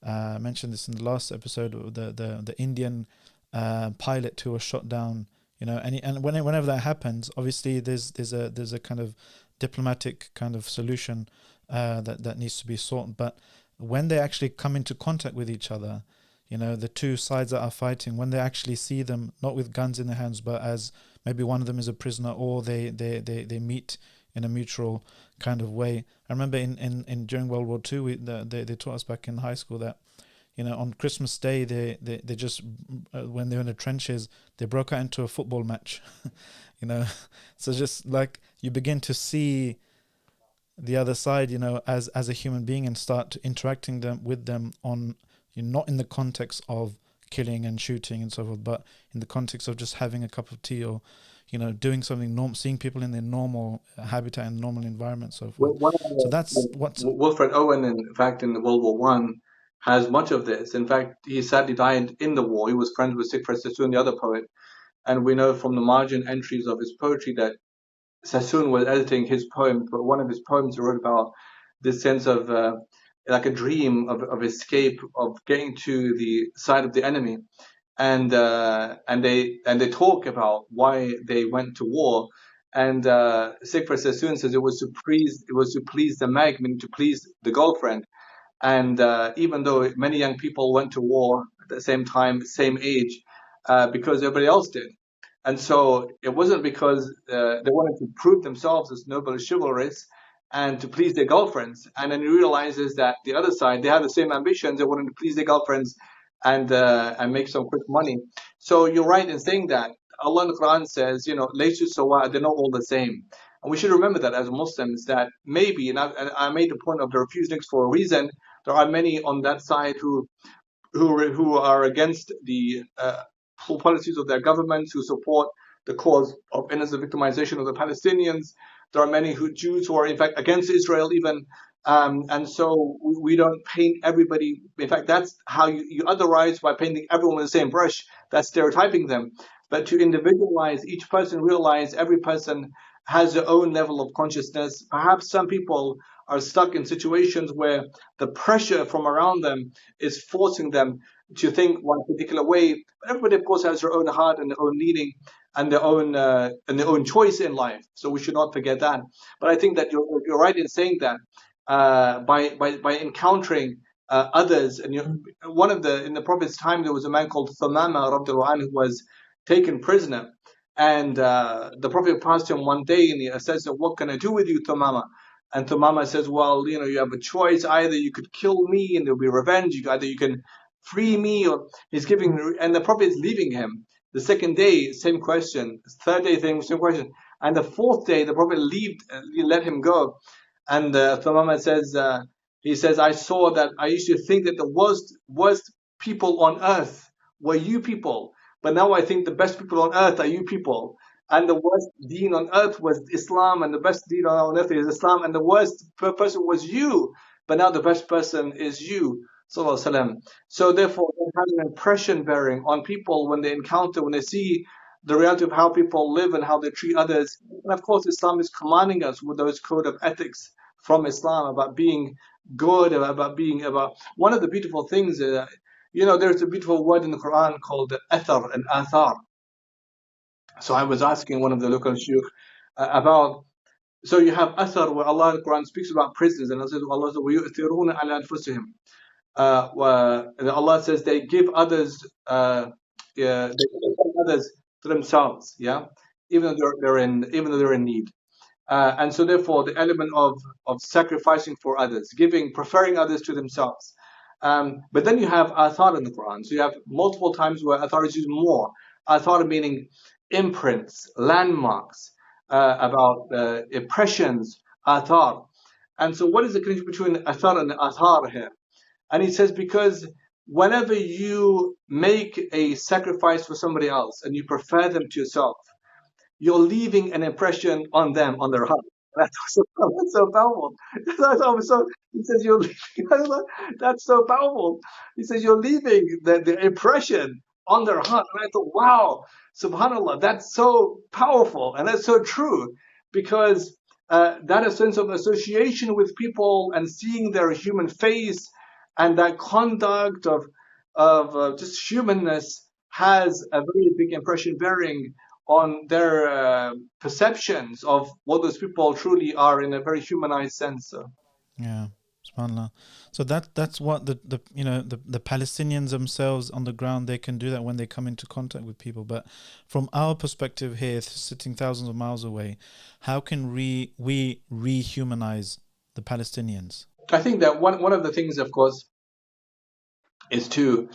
I mentioned this in the last episode, the Indian pilot who was shot down. And whenever that happens, obviously there's a kind of diplomatic kind of solution that needs to be sought. But when they actually come into contact with each other, the two sides that are fighting, when they actually see them not with guns in their hands, but as maybe one of them is a prisoner, or they meet in a mutual kind of way. I remember in during World War II, they taught us back in high school that on Christmas Day they just when they were in the trenches, they broke out into a football match. So just like you begin to see the other side, as a human being, and start interacting with them on, not in the context of killing and shooting and so forth, but in the context of just having a cup of tea, or doing something seeing people in their normal habitat and normal environment, so forth. So that's what's Wilfred Owen, in fact, in World War One, has much of this. In fact, he sadly died in the war. He was friends with Sigfrid Sassoon, the other poet, and we know from the margin entries of his poetry that Sassoon was editing his poem. But one of his poems he wrote about this sense of like a dream of escape, of getting to the side of the enemy, and they talk about why they went to war. And Sigfrid Sassoon says it was to please the Meg, meaning to please the girlfriend. And even though many young people went to war at the same time, same age, because everybody else did. And so it wasn't because they wanted to prove themselves as noble, as chivalrous, and to please their girlfriends. And then he realizes that the other side, they had the same ambitions. They wanted to please their girlfriends and make some quick money. So you're right in saying that. Allah in the Quran says, "Laysu sawa," they're not all the same. And we should remember that as Muslims, that maybe, and I made the point of the refuseniks for a reason. There are many on that side who are against the policies of their governments, who support the cause of innocent victimization of the Palestinians. There are many Jews who are in fact against Israel even. And so we don't paint everybody. In fact, that's how you otherize, by painting everyone with the same brush. That's stereotyping them. But to individualize each person, realize every person has their own level of consciousness. Perhaps some people are stuck in situations where the pressure from around them is forcing them to think one particular way. But everybody, of course, has their own heart and their own meaning and their own choice in life. So we should not forget that. But I think that you're right in saying that by encountering others, and in the Prophet's time there was a man called Thumama radiallahu anhu who was taken prisoner, and the Prophet passed him one day, and he says, "What can I do with you, Thumama?" And Thumama says, "Well, you have a choice. Either you could kill me and there'll be revenge. Either you can free me." Or he's giving, and the Prophet is leaving him. The second day, same question. Third day, same question. And the fourth day, the Prophet let him go. And Thumama says, he says, "I saw that I used to think that the worst people on earth were you people. But now I think the best people on earth are you people. And the worst deen on earth was Islam, and the best deen on earth is Islam, and the worst person was you. But now the best person is you." So therefore, it has an impression bearing on people when they see the reality of how people live and how they treat others. And of course, Islam is commanding us with those code of ethics from Islam about being good, about one of the beautiful things. There's a beautiful word in the Quran called athar and athar. So I was asking one of the local shuyukh about, so you have athar where Allah in the Quran speaks about prisoners, and Allah says, وَيُؤْثِرُونَ عَلَى أَنفُسِهِمْ. Allah says they give others, they give others to themselves, yeah, even though they're in need. And so therefore the element of sacrificing for others, giving, preferring others to themselves. But then you have athar in the Quran. So you have multiple times where athar is used more. Athar meaning imprints, landmarks, about impressions, athar. And so what is the connection between athar and athar here? And he says, because whenever you make a sacrifice for somebody else and you prefer them to yourself, you're leaving an impression on them, on their heart. That's so powerful. He says you're leaving, that's so powerful. He says you're leaving the impression on their heart. And I thought, wow, subhanAllah, that's so powerful and that's so true, because that a sense of association with people and seeing their human face and that conduct of just humanness has a very big impression bearing on their perceptions of what those people truly are in a very humanized sense. Yeah, subhanallah. So that's what the Palestinians themselves on the ground, they can do that when they come into contact with people. But from our perspective here, sitting thousands of miles away, how can we rehumanize the Palestinians? I think that one of the things, of course, is to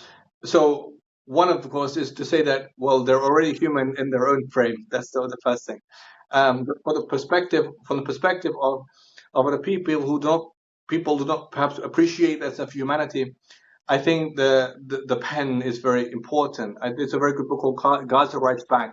so one of course is to say that, well, they're already human in their own frame. That's the first thing. But from the perspective of the people do not perhaps appreciate that sense of humanity, I think the pen is very important. It's a very good book called Gaza Writes Back,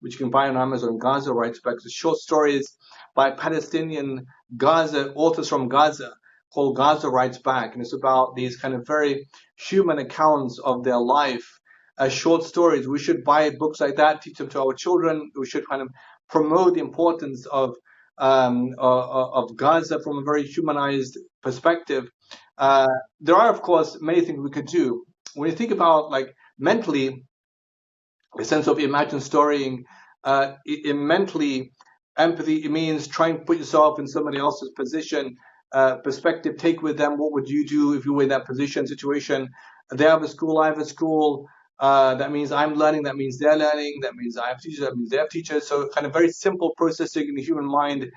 which you can buy on Amazon. Gaza Writes Back. It's short stories by Palestinian Gaza authors from Gaza, called Gaza Writes Back, and it's about these kind of very human accounts of their life as short stories. We should buy books like that, teach them to our children. We should kind of promote the importance of Gaza from a very humanized perspective. There are, of course, many things we could do. When you think about, like, mentally, a sense of imagine storying, mentally, empathy, it means trying to put yourself in somebody else's position, perspective, take with them, what would you do if you were in that position, situation. They have a school, I have a school. That means I'm learning, that means they're learning, that means I have teachers, that means they have teachers. So kind of very simple processing in the human mind.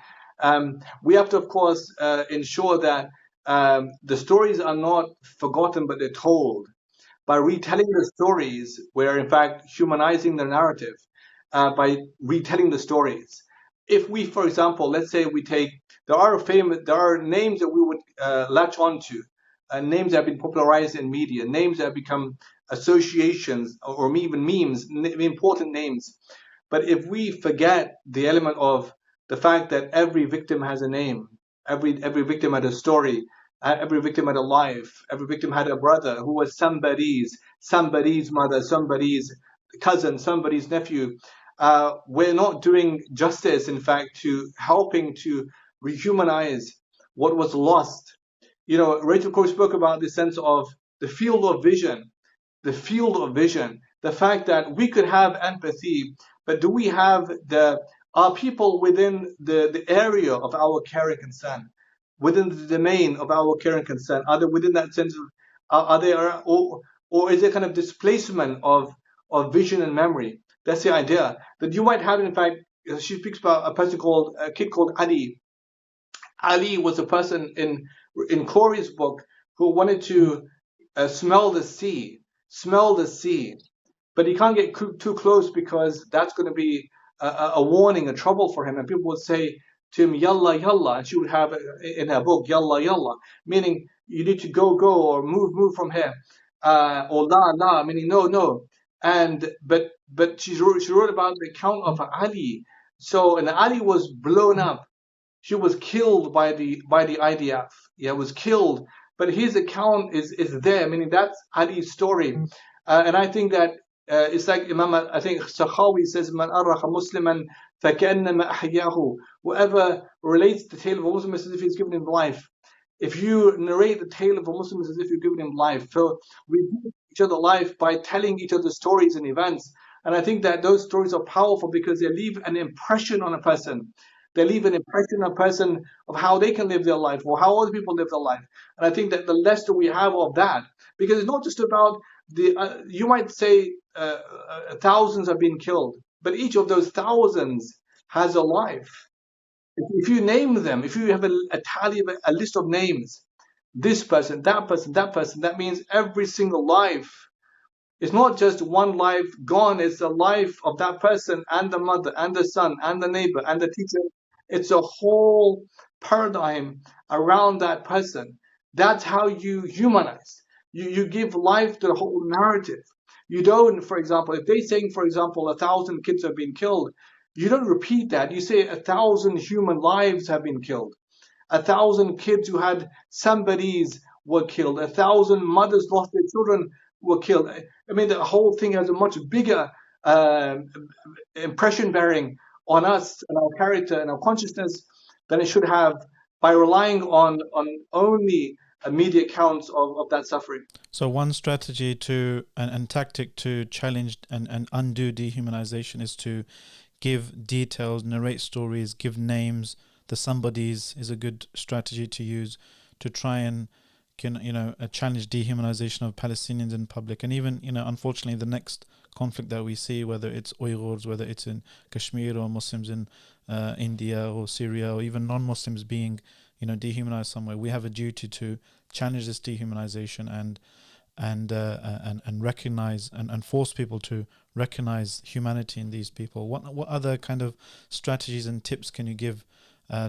We have to, of course, ensure that the stories are not forgotten, but they're told. By retelling the stories, we're in fact humanizing the narrative by retelling the stories. If we, for example, let's say we take, there are names that we would latch onto, names that have been popularized in media, names that have become associations or even memes, important names. But if we forget the element of the fact that every victim has a name, every victim had a story, every victim had a life, every victim had a brother who was somebody's mother, somebody's cousin, somebody's nephew. We're not doing justice, in fact, to helping to rehumanize what was lost. Rachel Corey spoke about the sense of the field of vision, the fact that we could have empathy, but do we have are people within the area of our care and concern, within the domain of our care and concern? Are they within that sense of, are they, or is there kind of displacement of vision and memory? That's the idea. That you might have, in fact, she speaks about a kid called Ali. Ali was a person in Corey's book who wanted to smell the sea, but he can't get too close because that's going to be a warning, a trouble for him. And people would say to him, "Yalla, yalla," and she would have in her book, "Yalla, yalla," meaning you need to go, or move from here, or la, la, meaning no, no. And but she wrote about the account of Ali. So, and Ali was blown up. She was killed by the IDF. Yeah, was killed. But his account is there. Meaning that's Ali's story. And I think that it's like I think Sakhawi says, "Man araha Musliman فكأنما أحياه." Whoever relates the tale of a Muslim as if he's given him life. If you narrate the tale of a Muslim as if you're giving him life. So we give each other life by telling each other stories and events. And I think that those stories are powerful because they leave an impression on a person. They leave an impression on a person of how they can live their life or how other people live their life. And I think that the less that we have of that, because it's not just about you might say thousands have been killed, but each of those thousands has a life. If you name them, if you have a tally, a list of names, this person, that person, that person, that means every single life. It's not just one life gone, it's the life of that person and the mother and the son and the neighbor and the teacher. It's a whole paradigm around that person. That's how you humanize. You give life to the whole narrative. You don't, for example, if they're saying, for example, 1,000 kids have been killed, you don't repeat that. You say 1,000 human lives have been killed. 1,000 kids who had somebody's were killed. 1,000 mothers lost their children were killed. I mean, the whole thing has a much bigger impression bearing on us and our character and our consciousness than it should have by relying on only immediate accounts of that suffering. So one strategy to and tactic to challenge and undo dehumanization is to give details, narrate stories, give names. The somebodies is a good strategy to use to try and challenge dehumanization of Palestinians in public. And even, unfortunately, the next conflict that we see, whether it's Uyghurs, whether it's in Kashmir, or Muslims in India or Syria, or even non-Muslims being dehumanized somewhere, we have a duty to challenge this dehumanization and recognize and force people to recognize humanity in these people. What other kind of strategies and tips can you give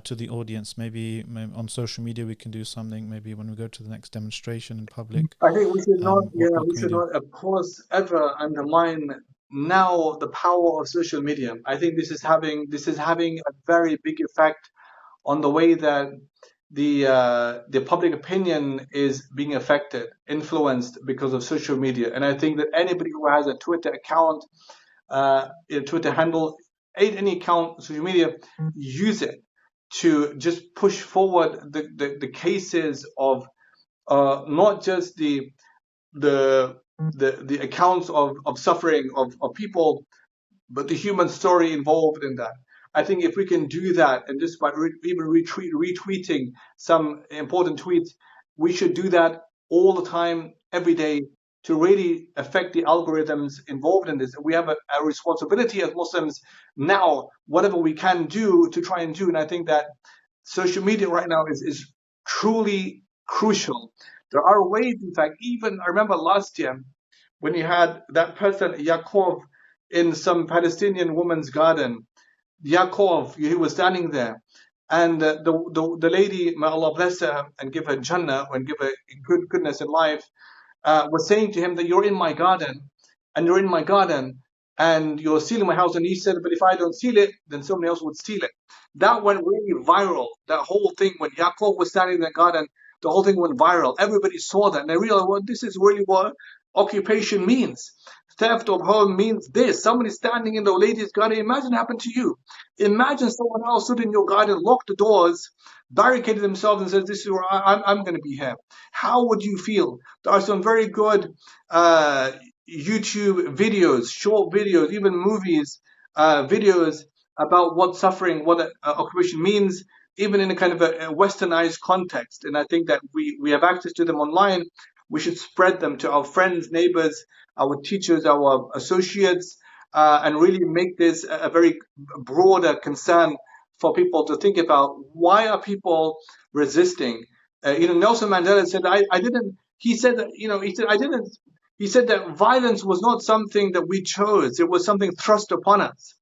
to the audience? Maybe on social media we can do something. Maybe when we go to the next demonstration in public. I think we should not, we should not, of course, ever undermine now the power of social media. I think this is having a very big effect on the way that the public opinion is being affected, influenced because of social media. And I think that anybody who has a Twitter account, a Twitter handle, any account, social media, use it to just push forward the cases of not just the accounts of suffering of people, but the human story involved in that. I think if we can do that, and just by even retweeting some important tweets, we should do that all the time, every day, to really affect the algorithms involved in this. We have a responsibility as Muslims now, whatever we can do to try and do. And I think that social media right now is truly crucial. There are ways, in fact, even I remember last year when you had that person, Yaakov, in some Palestinian woman's garden. Yaakov, he was standing there, and the lady, may Allah bless her and give her Jannah and give her goodness in life, was saying to him that you're in my garden, and you're stealing my house. And he said, but if I don't steal it, then somebody else would steal it. That went really viral. That whole thing, when Yaakov was standing in the garden, the whole thing went viral. Everybody saw that, and they realized, well, this is really what occupation means. Theft of home means this. Somebody standing in the lady's garden. Imagine it happened to you. Imagine someone else stood in your garden, locked the doors, barricaded themselves, and says, "This is where I'm going to be here." How would you feel? There are some very good YouTube videos, short videos, even movies, videos about what suffering, what occupation means, even in a kind of a westernized context. And I think that we have access to them online. We should spread them to our friends, neighbors, our teachers, our associates, and really make this a very broader concern for people to think about. Why are people resisting? Nelson Mandela said, I didn't, he said that, he said, I didn't, he said that violence was not something that we chose. It was something thrust upon us.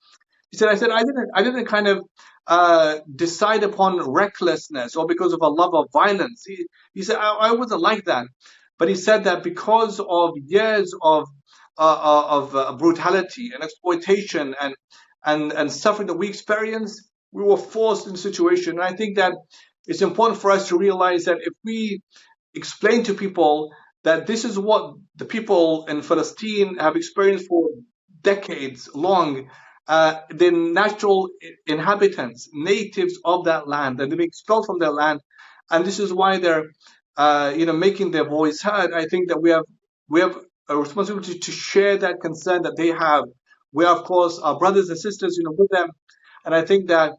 He said, I didn't kind of decide upon recklessness or because of a love of violence. He said, I wasn't like that. But he said that because of years of brutality and exploitation and suffering that we experienced, we were forced in a situation. And I think that it's important for us to realize that if we explain to people that this is what the people in Palestine have experienced for decades long, the natural inhabitants, natives of that land, and they've been expelled from their land, and this is why they're making their voice heard. I think that we have a responsibility to share that concern that they have We are, of course, our brothers and sisters, with them. And I think that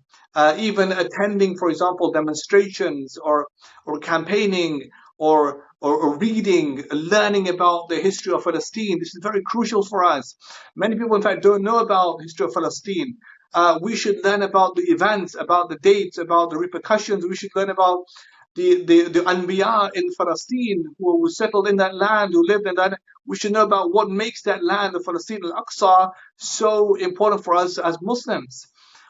even attending, for example, demonstrations or campaigning or reading, learning about the history of Palestine, this is very crucial for us. Many people, in fact, don't know about the history of Palestine. We should learn about the events, about the dates, about the repercussions. We should learn about the Anbiya in Palestine who settled in that land, who lived in that. We should know about what makes that land of Palestine, Al-Aqsa, so important for us as Muslims.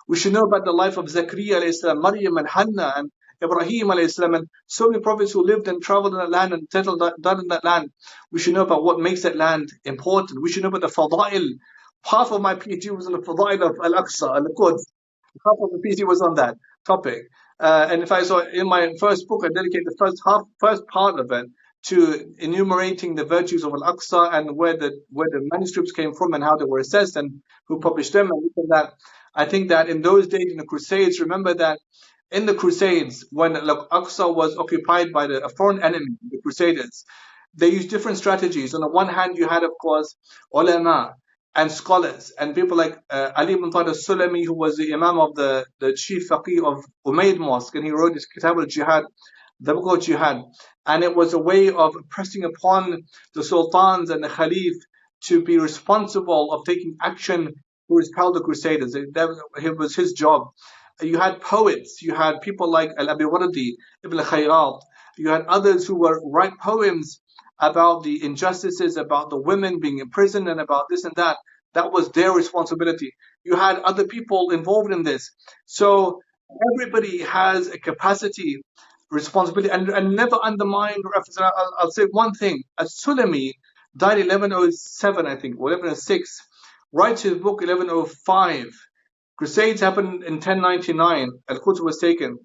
We should know about the life of Zakaria alayhi salam, Maryam and Hannah and Ibrahim alayhi salam, and so many prophets who lived and traveled in that land and settled down in that land. We should know about what makes that land important. We should know about the Fada'il. Half of my PhD was on the Fada'il of Al-Aqsa, Al-Quds. Half of the PhD was on that topic. And if I saw in my first book, I dedicate the first part of it to enumerating the virtues of Al-Aqsa and where the manuscripts came from and how they were assessed and who published them and that. I think that in those days in the Crusades, remember that in the Crusades, when Al-Aqsa was occupied by a foreign enemy, the Crusaders, they used different strategies. On the one hand, you had, of course, ulama and scholars and people like Ali ibn Tahir al-Sulami, who was the imam of the chief faqih of Umayyad Mosque, and he wrote his Kitab al-Jihad, the book of Jihad. And it was a way of pressing upon the sultans and the khalif to be responsible of taking action to repel the Crusaders. It was his job. You had poets, you had people like Al-Abiwardi, Ibn Khayrat, you had others who were write poems about the injustices, about the women being imprisoned and about this and that. That was their responsibility. You had other people involved in this. So everybody has a capacity, responsibility, and never undermine your efforts. And I'll say one thing. As-Sulami died 1107, I think, or 1106, writes his book 1105. Crusades happened in 1099. Al-Quds was taken.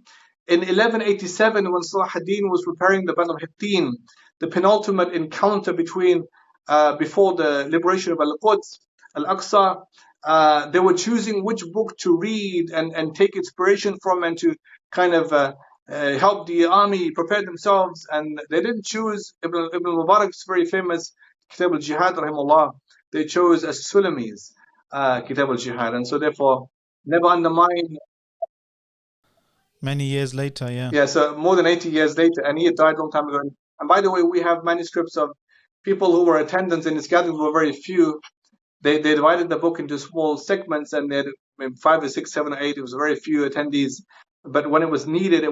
In 1187, when Salah ad-Din was preparing the Battle of Hittin, the penultimate encounter before the liberation of Al-Quds, Al-Aqsa, they were choosing which book to read and take inspiration from and to kind of help the army prepare themselves. And they didn't choose Ibn Mubarak's very famous Kitab al-Jihad, rahimahullah. They chose As-Sulami's Kitab al-Jihad. And so therefore, never undermine. Many years later, yeah. Yeah, so more than 80 years later, and he had died a long time ago. And by the way, we have manuscripts of people who were attendants in his gatherings were very few. They divided the book into small segments, and they had 5 or 6, 7 or 8. It was very few attendees. But when it was needed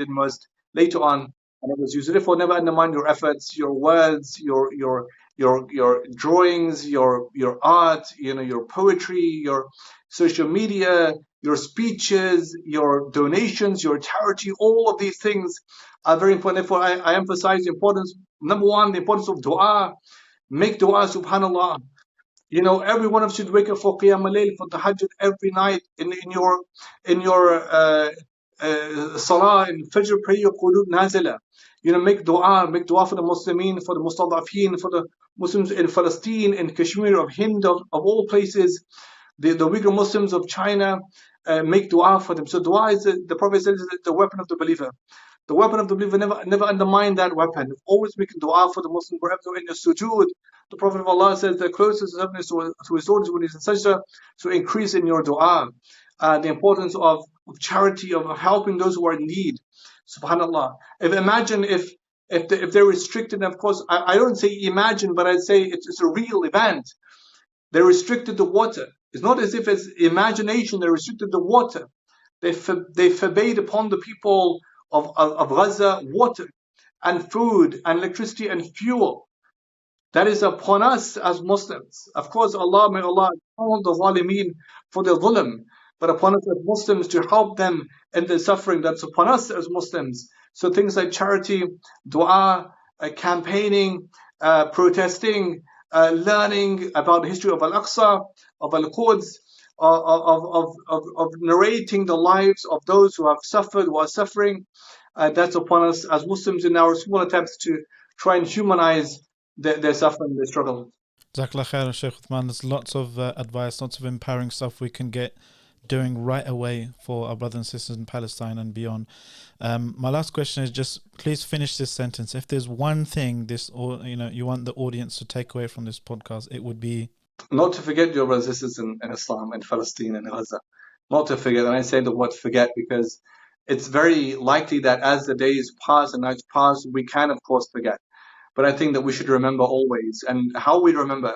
most later on, and it was used. Therefore, never undermine your efforts, your words, your drawings, your art, your poetry, your social media, your speeches, your donations, your charity. All of these things are very important. Therefore, I emphasize the importance. Number one, the importance of dua. Make dua, subhanallah. Every one of us should wake up for Qiyam al-Layl, for Tahajjud every night in your Salah, in Fajr prayer, your Qulub Nazila. Make dua for the Muslimin, for the Mustadafin, for the Muslims in Palestine, in Kashmir, of Hind, of all places, the Uyghur Muslims of China. Make dua for them. So dua is the Prophet says is the weapon of the believer. The weapon of the believer, never undermine that weapon. Always make dua for the Muslim wherever in your sujood. The Prophet of Allah says the closest is to his Lord is when he's in sajda. So increase in your dua. The importance of charity, of helping those who are in need. Subhanallah. Imagine if they're restricted. And of course, I don't say imagine, but I'd say it's a real event. They restricted the water. It's not as if it's imagination. They restricted the water. They forbade upon the people of Gaza water and food and electricity and fuel. That is upon us as Muslims. Of course, may Allah count the Zalimeen for their dhulm, but upon us as Muslims to help them in their suffering. That's upon us as Muslims. So things like charity, dua, campaigning, protesting, learning about the history of Al-Aqsa, of Al-Quds, of narrating the lives of those who have suffered, who are suffering. That's upon us as Muslims in our small attempts to try and humanize their suffering, their struggle. Jazakallah khair, Shaykh Uthman. There's lots of advice, lots of empowering stuff we can get doing right away for our brothers and sisters in Palestine and beyond. My last question is just please finish this sentence. If there's one thing you want the audience to take away from this podcast, it would be not to forget your resistance in Islam, in Palestine and Gaza. Not to forget, and I say the word forget because it's very likely that as the days pass and nights pass, we can, of course, forget. But I think that we should remember always. And how we remember?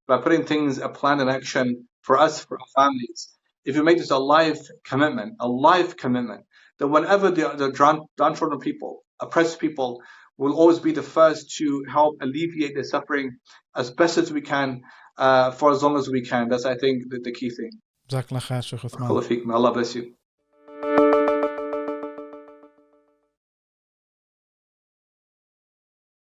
By putting things, a plan in action for us, for our families. If you make this a life commitment, that whenever the downtrodden people, oppressed people, will always be the first to help alleviate their suffering as best as we can, for as long as we can. That's, I think, the key thing. Jazakallah khair, Sheikh Uthman. Allah bless you.